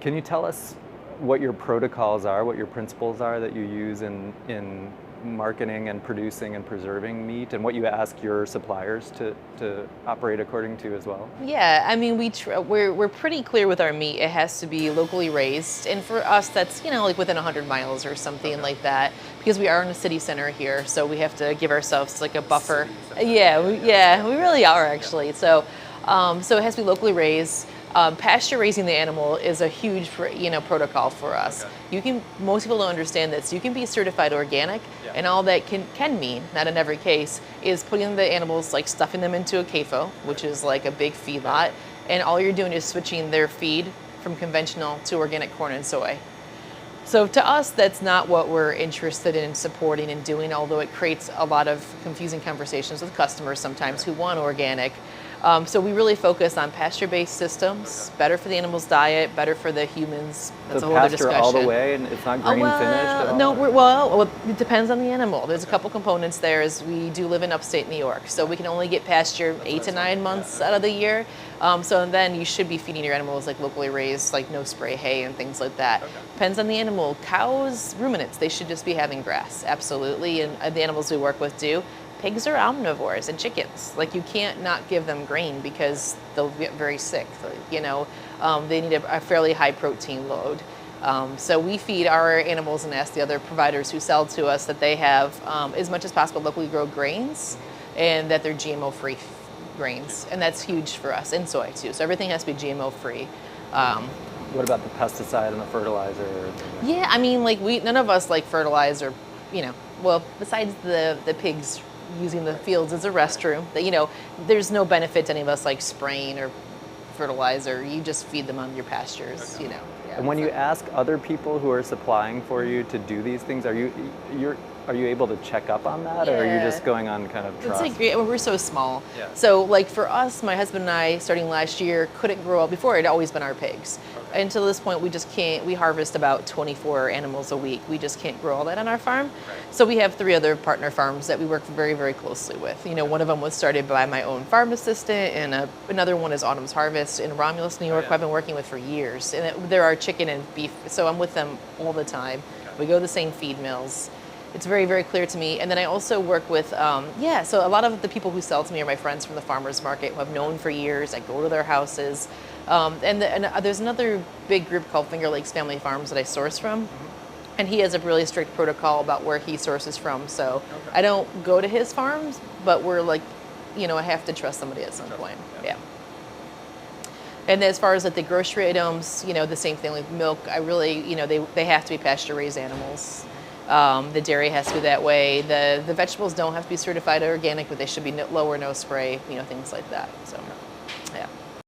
Can you tell us what your protocols are, what your principles are that you use in marketing and producing and preserving meat, and what you ask your suppliers to operate according to as well? Yeah, I mean, we're pretty clear with our meat. It has to be locally raised, and for us, that's like within 100 miles or something like that, because we are in a city center here, so we have to give ourselves like a buffer. Yeah, we really are actually. So, so it has to be locally raised. Pasture raising the animal is a huge, protocol for us. Most people don't understand this. You can be certified organic, and all that can mean, not in every case, is putting the animals, like stuffing them into a CAFO, which is like a big feedlot, and all you're doing is switching their feed from conventional to organic corn and soy. So to us, that's not what we're interested in supporting and doing, although it creates a lot of confusing conversations with customers sometimes who want organic. So we really focus on pasture-based systems, better for the animal's diet, better for the humans. That's a whole other discussion. Pasture all the way, and it's not grain finished at all? No, well, it depends on the animal. There's a couple components there. As we do live in upstate New York, so we can only get pasture 8 to 9 months out of the year. So then you should be feeding your animals like locally raised, like no spray hay and things like that. Depends on the animal. Cows, ruminants, they should just be having grass, absolutely, and the animals we work with do. Pigs are omnivores, and chickens. Like, you can't not give them grain because they'll get very sick. They need a fairly high protein load. So we feed our animals and ask the other providers who sell to us that they have, as much as possible, locally grown grains, and that they're GMO-free grains. And that's huge for us, and soy too. So everything has to be GMO-free. What about the pesticide and the fertilizer? Yeah, I mean, like, none of us like fertilizer, well, besides the pigs using the fields as a restroom, there's no benefit to any of us like spraying or fertilizer. You just feed them on your pastures, Yeah, and when you ask other people who are supplying for you to do these things, are you able to check up on that, or are you just going on kind of trust? It's like, we're so small. So like for us, my husband and I, starting last year, couldn't grow up. Before, it had always been our pigs. Until this point, we just can't. We harvest about 24 animals a week. We just can't grow all that on our farm. So we have 3 other partner farms that we work very, very closely with. One of them was started by my own farm assistant, and another one is Autumn's Harvest in Romulus, New York, who I've been working with for years. And there are chicken and beef, so I'm with them all the time. We go to the same feed mills. It's very, very clear to me. And then I also work with, so a lot of the people who sell to me are my friends from the farmers market who I've known for years. I go to their houses. And there's another big group called Finger Lakes Family Farms that I source from. And he has a really strict protocol about where he sources from. So I don't go to his farms, but we're like, I have to trust somebody at some point. Yeah. And as far as like the grocery items, the same thing, like milk, I really, they have to be pasture raised animals. The dairy has to be that way. The vegetables don't have to be certified organic, but they should be low or no spray, things like that. So, yeah.